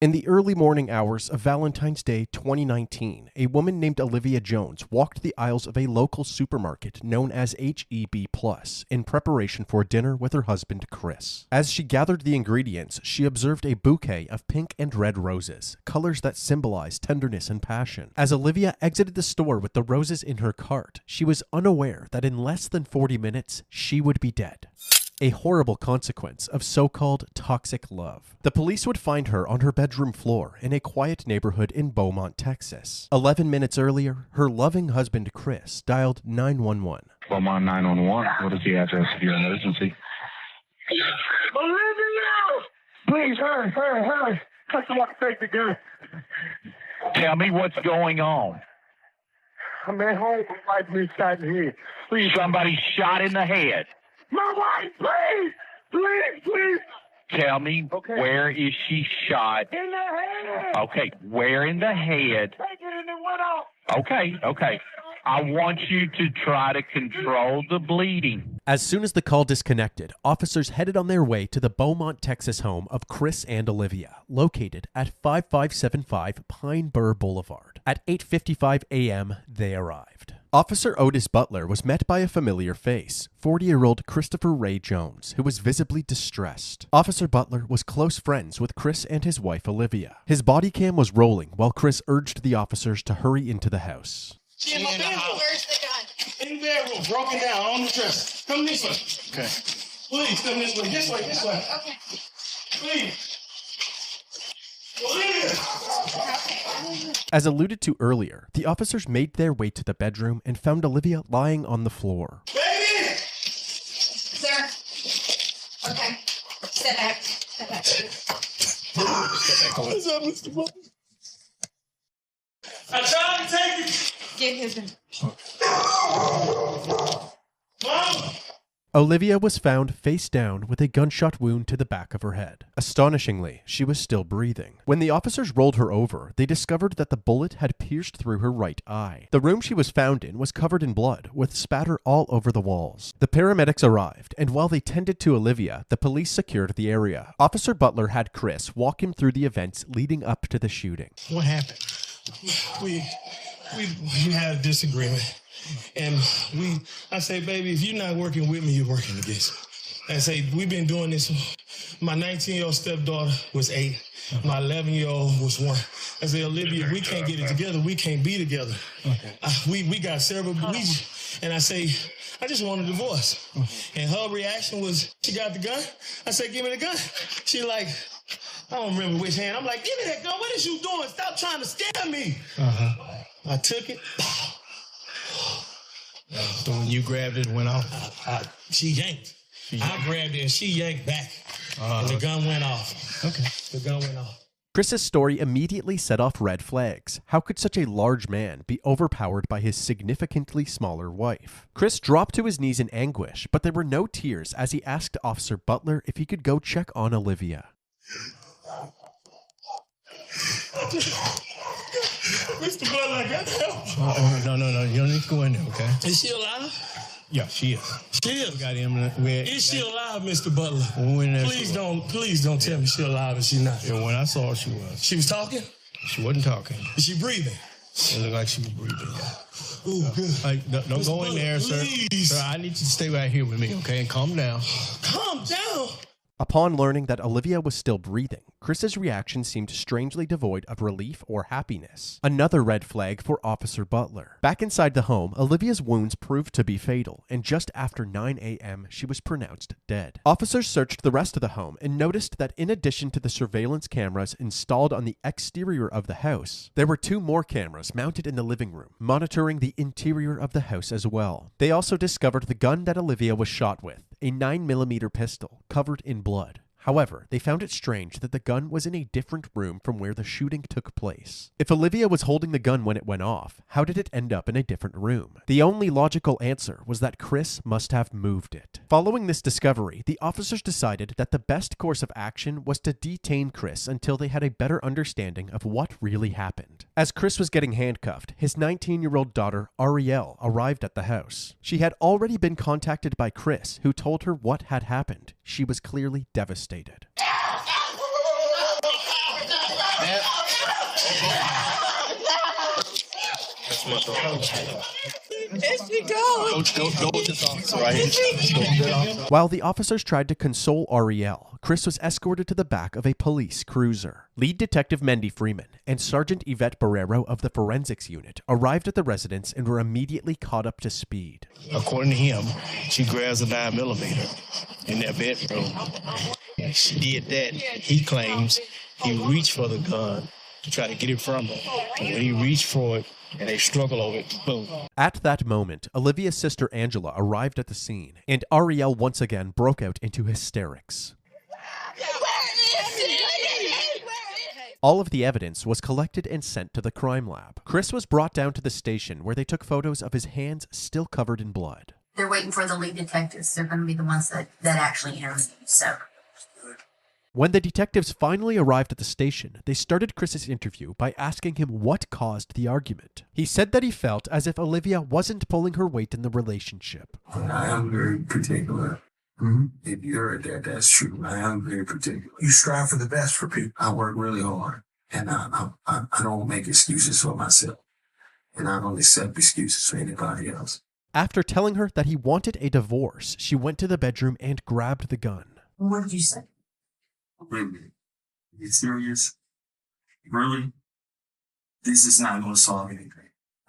In the early morning hours of Valentine's Day 2019, a woman named Olivia Jones walked the aisles of a local supermarket known as HEB Plus in preparation for dinner with her husband Chris. As she gathered the ingredients, she observed a bouquet of pink and red roses, colors that symbolize tenderness and passion. As Olivia exited the store with the roses in her cart, she was unaware that in less than 40 minutes, she would be dead. A horrible consequence of so-called toxic love. The police would find her on her bedroom floor in a quiet neighborhood in Beaumont, Texas. 11 minutes earlier, her loving husband Chris dialed 911. Beaumont 911, what is the address of your emergency? Olivia! Please, hurry. Someone take the gun. Tell me what's going on. I'm at home, my wife been shot in the head. Please. Somebody shot in the head. My wife, please. Tell me, okay. Where is she shot? In the head. Okay, where in the head? Take it and it went off. Okay. I want you to try to control the bleeding. As soon as the call disconnected, officers headed on their way to the Beaumont, Texas home of Chris and Olivia, located at 5575 Pine Bur Boulevard. At 8:55 a.m., they arrived. Officer Otis Butler was met by a familiar face, 40-year-old Christopher Ray Jones, who was visibly distressed. Officer Butler was close friends with Chris and his wife Olivia. His body cam was rolling while Chris urged the officers to hurry into the house. She in my bedroom. Where's the gun? In the bedroom, broken down on the dresser. Come this way. Okay. Please, come this way. This way. Okay. Please. Olivia! As alluded to earlier, the officers made their way to the bedroom and found Olivia lying on the floor. Baby! Sir. Okay. Step back. What's up, Mr. Butler? I tried to take it. Get his. Mama! Olivia was found face down with a gunshot wound to the back of her head. Astonishingly, she was still breathing. When the officers rolled her over, they discovered that the bullet had pierced through her right eye. The room she was found in was covered in blood, with spatter all over the walls. The paramedics arrived, and while they tended to Olivia, the police secured the area. Officer Butler had Chris walk him through the events leading up to the shooting. What happened? We had a disagreement. And I say, baby, if you're not working with me, you're working against me. I say, we've been doing this. My 19-year-old stepdaughter was 8. My 11-year-old was 1. I say, Olivia, we can't get it together. We can't be together. Okay. We got several beliefs. And I say, I just want a divorce. And her reaction was, she got the gun? I said, give me the gun. She like, I don't remember which hand. I'm like, give me that gun. What is you doing? Stop trying to scare me. I took it. So when you grabbed it, it went off? She yanked. I grabbed it and she yanked back. And the gun went off. Okay. The gun went off. Chris's story immediately set off red flags. How could such a large man be overpowered by his significantly smaller wife? Chris dropped to his knees in anguish, but there were no tears as he asked Officer Butler if he could go check on Olivia. Mr. Butler, I got help. No. You don't need to go in there, okay? Is she alive? Yeah, she is. She is. We got him. Is she alive, Mr. Butler? Please don't tell me she's alive and she's not. Yeah, when I saw her, she was. She was talking? She wasn't talking. Is she breathing? It looked like she was breathing, yeah. Ooh, good. Don't go in there, sir. Please. Sir, I need you to stay right here with me, okay? And calm down. Calm down? Upon learning that Olivia was still breathing, Chris's reaction seemed strangely devoid of relief or happiness. Another red flag for Officer Butler. Back inside the home, Olivia's wounds proved to be fatal, and just after 9 a.m., she was pronounced dead. Officers searched the rest of the home and noticed that in addition to the surveillance cameras installed on the exterior of the house, there were 2 more cameras mounted in the living room, monitoring the interior of the house as well. They also discovered the gun that Olivia was shot with, a 9mm pistol covered in blood. However, they found it strange that the gun was in a different room from where the shooting took place. If Olivia was holding the gun when it went off, how did it end up in a different room? The only logical answer was that Chris must have moved it. Following this discovery, the officers decided that the best course of action was to detain Chris until they had a better understanding of what really happened. As Chris was getting handcuffed, his 19-year-old daughter, Ariel, arrived at the house. She had already been contacted by Chris, who told her what had happened. She was clearly devastated. While the officers tried to console Ariel, Chris was escorted to the back of a police cruiser. Lead Detective Mendy Freeman and Sergeant Yvette Barrero of the Forensics Unit arrived at the residence and were immediately caught up to speed. According to him, she grabs a 9mm in their bedroom. She did that. He claims he reached for the gun to try to get it from her. And when he reached for it, and they struggle over it, boom. At that moment, Olivia's sister Angela arrived at the scene, and Ariel once again broke out into hysterics. All of the evidence was collected and sent to the crime lab. Chris was brought down to the station where they took photos of his hands still covered in blood. They're waiting for the lead detectives. They're going to be the ones that actually interview. So when the detectives finally arrived at the station, they started Chris's interview by asking him what caused the argument. He said that he felt as if Olivia wasn't pulling her weight in the relationship. I am very particular. If you heard that, that's true. I am very particular. You strive for the best for people. I work really hard, and I don't make excuses for myself, and I don't accept excuses for anybody else. After telling her that he wanted a divorce, she went to the bedroom and grabbed the gun. what did you say? Really? You serious? Really? This is not going to solve anything.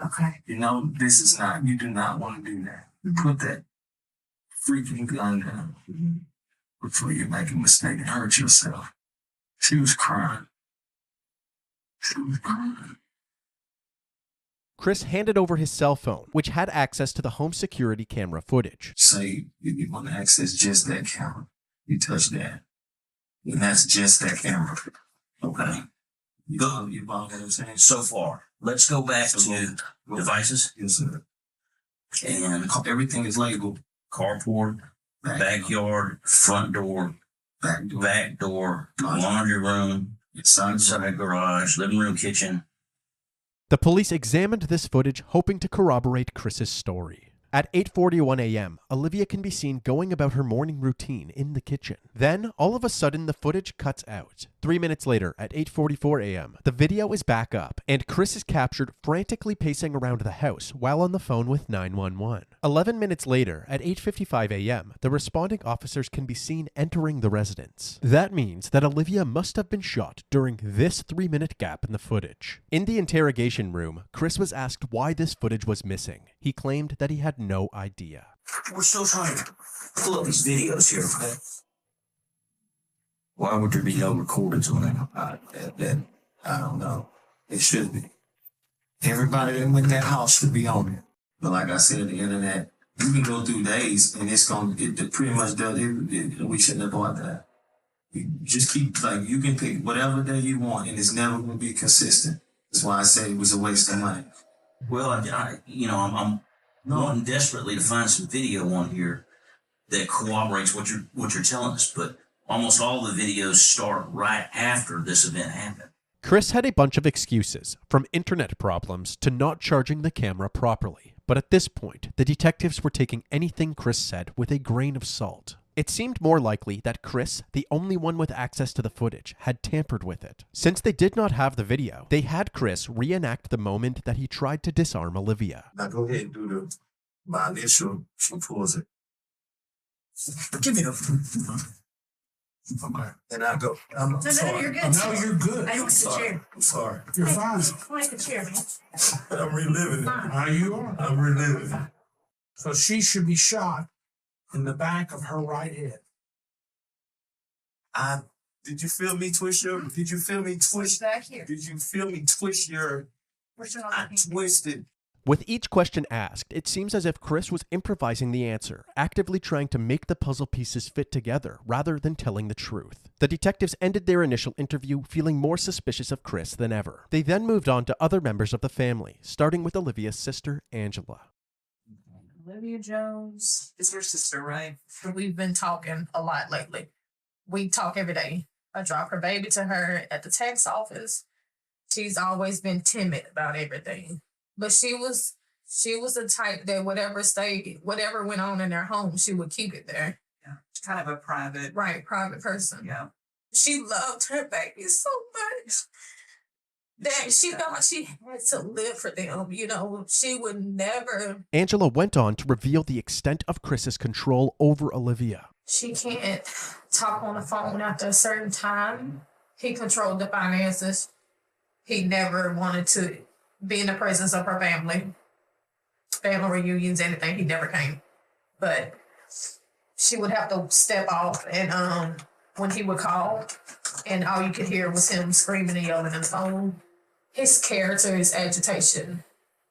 Okay. You know, this is not, you do not want to do that. Put that freaking gun down before you make a mistake and hurt yourself. She was crying. She was crying. Chris handed over his cell phone, which had access to the home security camera footage. Say, if you want to access just that camera, you touch that. And that's just that camera. Okay. You know what I'm saying? So far, let's go back to devices. Yes, sir. And everything is labeled. Carport, backyard, front door, back door, laundry room, inside garage, living room, kitchen. The police examined this footage, hoping to corroborate Chris's story. At 8:41 a.m., Olivia can be seen going about her morning routine in the kitchen. Then, all of a sudden, the footage cuts out. 3 minutes later, at 8:44 a.m., the video is back up, and Chris is captured frantically pacing around the house while on the phone with 911. 11 minutes later, at 8:55 a.m., the responding officers can be seen entering the residence. That means that Olivia must have been shot during this 3-minute gap in the footage. In the interrogation room, Chris was asked why this footage was missing. He claimed that he had no idea. We're still trying to pull up these videos here, okay? Why would there be no recordings on it? I don't know. It should be. Everybody that went in that house should be on it. But like I said, the internet, you can go through days and it pretty much does it. We shouldn't have bought that. You just keep, you can pick whatever day you want and it's never going to be consistent. That's why I say it was a waste of money. Well, I'm wanting desperately to find some video on here that corroborates what you're telling us, but almost all the videos start right after this event happened. Chris had a bunch of excuses, from internet problems to not charging the camera properly. But at this point, the detectives were taking anything Chris said with a grain of salt. It seemed more likely that Chris, the only one with access to the footage, had tampered with it. Since they did not have the video, they had Chris reenact the moment that he tried to disarm Olivia. Now go ahead and do my initial. She pulls it. Give me the... Okay. And I go. No, you're good. No, you're good. I want the chair. I'm sorry. You're fine. I like the chair, man. I'm reliving it. You are? I'm reliving it. So she should be shot in the back of her right head. Did you feel me twist your? Did you feel me twist? Back here. Did you feel me twist your? I twisted. With each question asked, it seems as if Chris was improvising the answer, actively trying to make the puzzle pieces fit together rather than telling the truth. The detectives ended their initial interview feeling more suspicious of Chris than ever. They then moved on to other members of the family, starting with Olivia's sister, Angela. Olivia Jones is your sister, right? We've been talking a lot lately. We talk every day. I drop her baby to her at the tax office. She's always been timid about everything. But she was the type that whatever went on in their home, she would keep it there. Yeah, she's kind of a private person. Yeah. She loved her baby so much. that she felt like she had to live for them. You know, she would never. Angela went on to reveal the extent of Chris's control over Olivia. She can't talk on the phone after a certain time. He controlled the finances. He never wanted to be in the presence of her family reunions, anything. He never came. But she would have to step off, and when he would call, and all you could hear was him screaming and yelling on the phone. His character is agitation.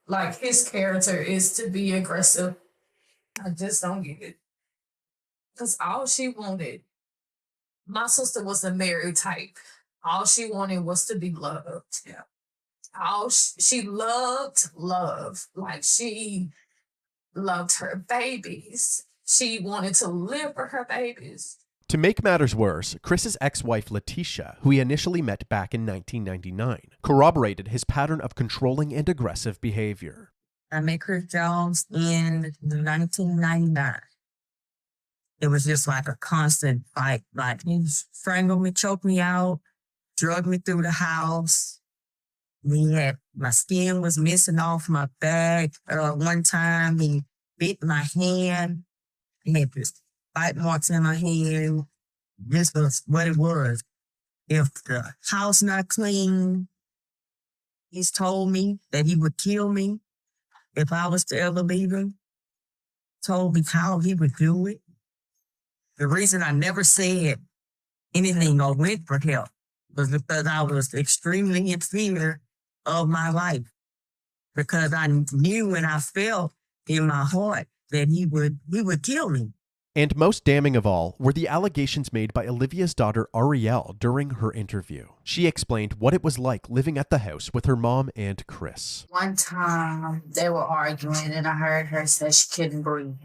Like, his character is to be aggressive. I just don't get it. Because all she wanted, my sister was a married type. All she wanted was to be loved. Yeah. She loved love. Like, she loved her babies. She wanted to live for her babies. To make matters worse, Chris's ex-wife Letitia, who he initially met back in 1999, corroborated his pattern of controlling and aggressive behavior. I met Chris Jones in 1999. It was just like a constant fight. Like, he strangled me, choked me out, drugged me through the house. My skin was missing off my back. One time he bit my hand. He had this bite marks in my hand. This was what it was. If the house not clean, he's told me that he would kill me if I was to ever leave him. Told me how he would do it. The reason I never said anything or went for help was because I was extremely in fear of my life. Because I knew and I felt in my heart that he would kill me. And most damning of all were the allegations made by Olivia's daughter Arielle during her interview. She explained what it was like living at the house with her mom and Chris. One time they were arguing and I heard her say she couldn't breathe.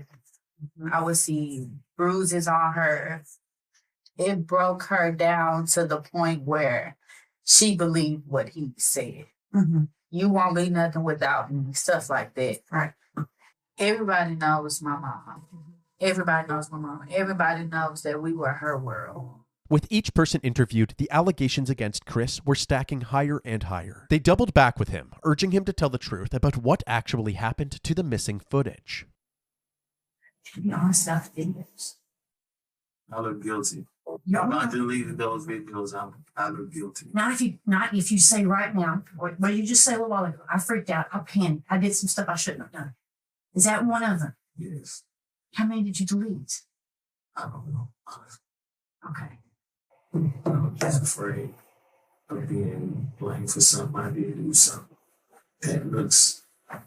I would see bruises on her. It broke her down to the point where she believed what he said. Mm-hmm. You won't be nothing without me, stuff like that. Right. Everybody knows my mom. Everybody knows my mom. Everybody knows that we were her world. With each person interviewed, the allegations against Chris were stacking higher and higher. They doubled back with him, urging him to tell the truth about what actually happened to the missing footage. To be honest, I videos. I look guilty. By deleting those videos, I look guilty. Not if you say right now, what you just say a little while ago, I freaked out, I panicked, I did some stuff I shouldn't have done. Is that one of them? Yes. How many did you delete? I don't know. Okay. I'm just afraid of being blamed for something I did do something that looks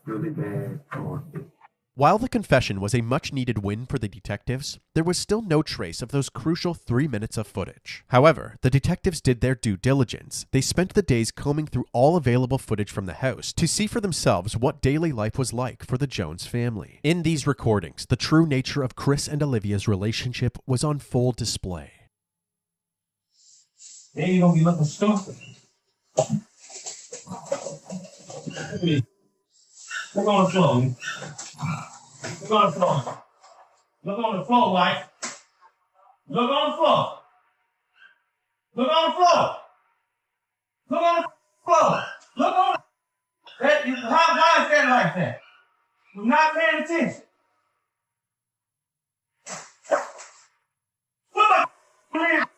really bad on me. While the confession was a much-needed win for the detectives, there was still no trace of those crucial 3 minutes of footage. However, the detectives did their due diligence. They spent the days combing through all available footage from the house to see for themselves what daily life was like for the Jones family. In these recordings, the true nature of Chris and Olivia's relationship was on full display. Then you're gonna be looking stupid. Look on the floor. Look on the floor. Look on the floor, White. Look on the floor. Look on the floor. Look on the floor. Look on the... Why is that like that? You're not paying attention. What the f***,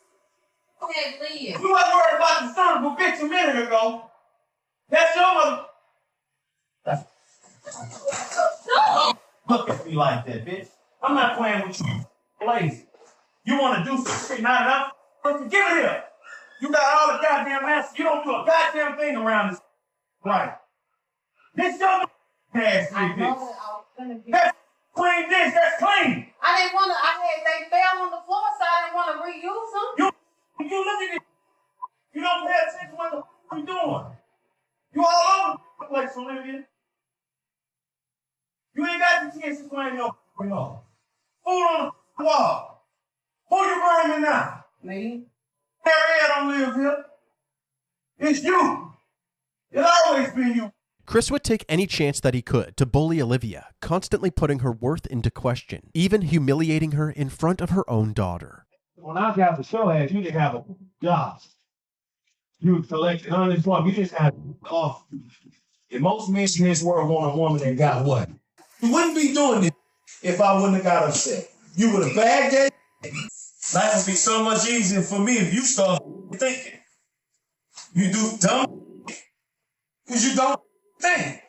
Leah? You wasn't worried about the son of a bitch a minute ago. That's your mother... Look at me like that, bitch. I'm not playing with you. Lazy. You want to do something, not enough? Give it here. You got all the goddamn answers. You don't do a goddamn thing around this. Right. This your ass, bitch. That's clean dish. That's clean. I didn't want to, they fell on the floor, so I didn't want to reuse them. You look at it. You don't pay attention to what the f*** you doing. You all over the place, Olivia. You ain't got the chance to claim your f***ing off. Food on the wall. Who you burning now? Me. Harriet don't live here. It's you. It's always been you. Chris would take any chance that he could to bully Olivia, constantly putting her worth into question, even humiliating her in front of her own daughter. When I got the show ass, you didn't have a job. You collected unemployment. You just had If most men in this world want a woman that got what? You wouldn't be doing this if I wouldn't have got upset. You would have bagged that. Life would be so much easier for me if you start thinking. You do dumb because you don't think.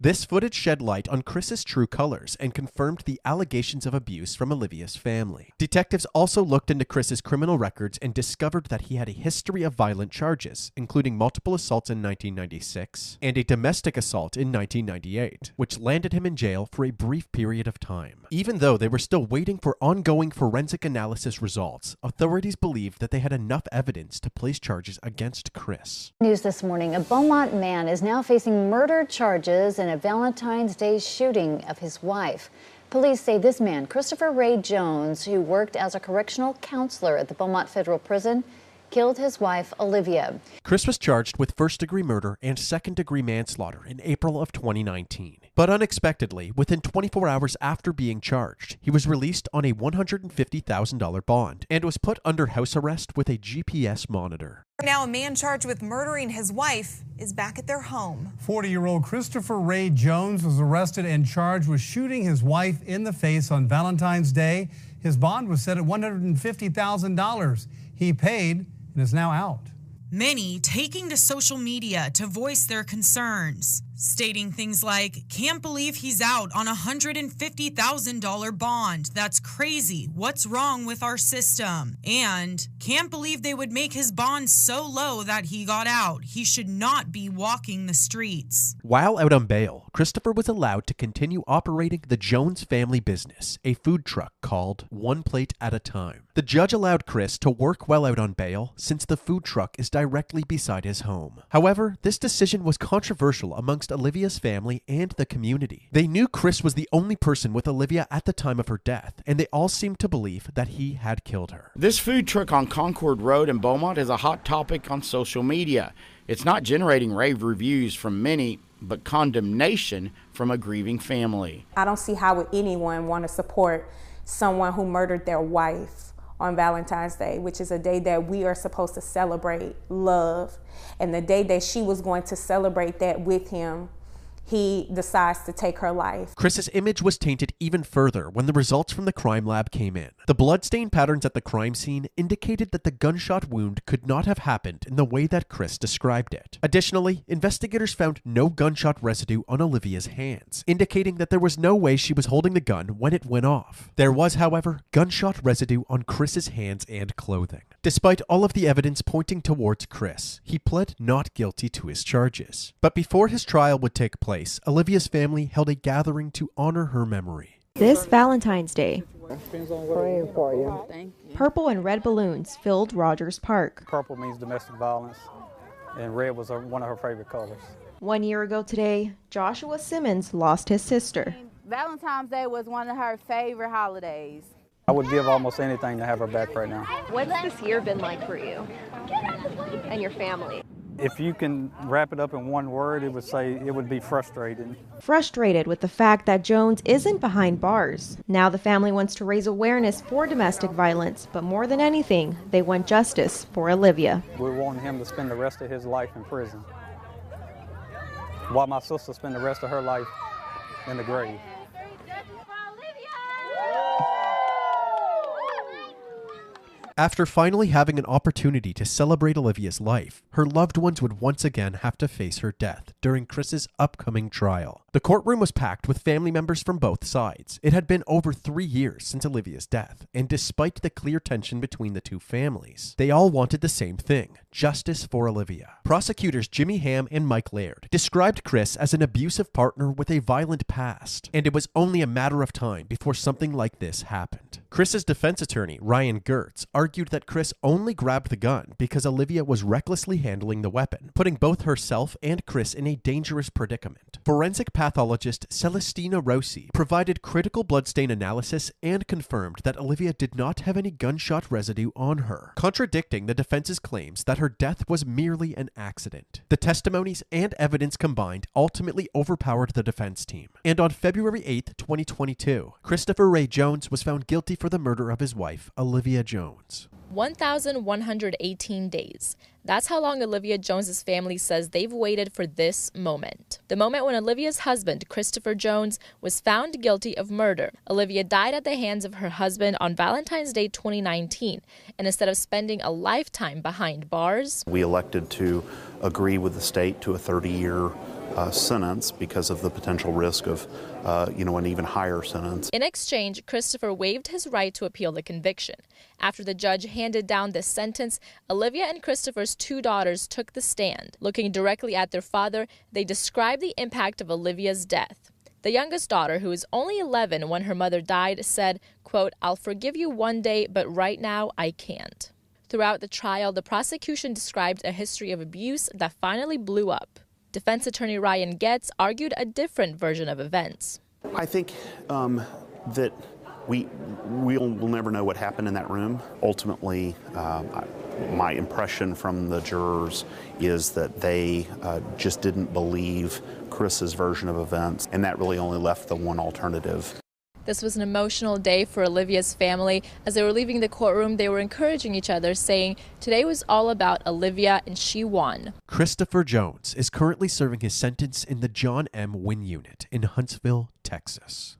This footage shed light on Chris's true colors and confirmed the allegations of abuse from Olivia's family. Detectives also looked into Chris's criminal records and discovered that he had a history of violent charges, including multiple assaults in 1996 and a domestic assault in 1998, which landed him in jail for a brief period of time. Even though they were still waiting for ongoing forensic analysis results, authorities believed that they had enough evidence to place charges against Chris. News this morning, a Beaumont man is now facing murder charges in a Valentine's Day shooting of his wife. Police say this man, Christopher Ray Jones, who worked as a correctional counselor at the Beaumont Federal Prison, killed his wife, Olivia. Chris was charged with first-degree murder and second-degree manslaughter in April of 2019. But unexpectedly, within 24 hours after being charged, he was released on a $150,000 bond and was put under house arrest with a GPS monitor. Now a man charged with murdering his wife is back at their home. 40-year-old Christopher Ray Jones was arrested and charged with shooting his wife in the face on Valentine's Day. His bond was set at $150,000. He paid and is now out. Many taking to social media to voice their concerns, stating things like, "Can't believe he's out on a $150,000 bond. That's crazy. What's wrong with our system?" And, "Can't believe they would make his bond so low that he got out. He should not be walking the streets." While out on bail, Christopher was allowed to continue operating the Jones family business, a food truck called One Plate at a Time. The judge allowed Chris to work while out on bail since the food truck is directly beside his home. However, this decision was controversial amongst Olivia's family and the community. They knew Chris was the only person with Olivia at the time of her death, and they all seemed to believe that he had killed her. This food truck on Concord Road in Beaumont is a hot topic on social media. It's not generating rave reviews from many, but condemnation from a grieving family. I don't see how would anyone want to support someone who murdered their wife on Valentine's Day, which is a day that we are supposed to celebrate love. And the day that she was going to celebrate that with him, he decides to take her life. Chris's image was tainted even further when the results from the crime lab came in. The bloodstain patterns at the crime scene indicated that the gunshot wound could not have happened in the way that Chris described it. Additionally, investigators found no gunshot residue on Olivia's hands, indicating that there was no way she was holding the gun when it went off. There was, however, gunshot residue on Chris's hands and clothing. Despite all of the evidence pointing towards Chris, he pled not guilty to his charges. But before his trial would take place, Olivia's family held a gathering to honor her memory. This Valentine's Day, Praying for you. purple and red balloons filled Rogers Park. Purple means domestic violence, and red was one of her favorite colors. 1 year ago today, Joshua Simmons lost his sister. Valentine's Day was one of her favorite holidays. I would give almost anything to have her back right now. What's this year been like for you and your family? If you can wrap it up in one word, it would be frustrating. Frustrated with the fact that Jones isn't behind bars. Now the family wants to raise awareness for domestic violence, but more than anything, they want justice for Olivia. We want him to spend the rest of his life in prison, while my sister spend the rest of her life in the grave. After finally having an opportunity to celebrate Olivia's life, her loved ones would once again have to face her death during Chris's upcoming trial. The courtroom was packed with family members from both sides. It had been over 3 years since Olivia's death, and despite the clear tension between the two families, they all wanted the same thing: justice for Olivia. Prosecutors Jimmy Ham and Mike Laird described Chris as an abusive partner with a violent past, and it was only a matter of time before something like this happened. Chris's defense attorney, Ryan Gertz, argued that Chris only grabbed the gun because Olivia was recklessly handling the weapon, putting both herself and Chris in a dangerous predicament. Forensic pathologist Celestina Rossi provided critical bloodstain analysis and confirmed that Olivia did not have any gunshot residue on her, contradicting the defense's claims that her death was merely an accident. The testimonies and evidence combined ultimately overpowered the defense team, and on February 8, 2022, Christopher Ray Jones was found guilty for the murder of his wife, Olivia Jones. 1,118 days. That's how long Olivia Jones's family says they've waited for this moment. The moment when Olivia's husband, Christopher Jones, was found guilty of murder. Olivia died at the hands of her husband on Valentine's Day 2019, and instead of spending a lifetime behind bars, we elected to agree with the state to a 30-year sentence because of the potential risk of, an even higher sentence. In exchange, Christopher waived his right to appeal the conviction. After the judge handed down this sentence, Olivia and Christopher's 2 daughters took the stand. Looking directly at their father, they described the impact of Olivia's death. The youngest daughter, who was only 11 when her mother died, said, quote, "I'll forgive you one day, but right now I can't." Throughout the trial, the prosecution described a history of abuse that finally blew up. Defense attorney Ryan Getz argued a different version of events. I think that we'll never know what happened in that room. Ultimately, my impression from the jurors is that they just didn't believe Chris's version of events, and that really only left the one alternative. This was an emotional day for Olivia's family. As they were leaving the courtroom, they were encouraging each other, saying, "Today was all about Olivia, and she won." Christopher Jones is currently serving his sentence in the John M. Wynne Unit in Huntsville, Texas.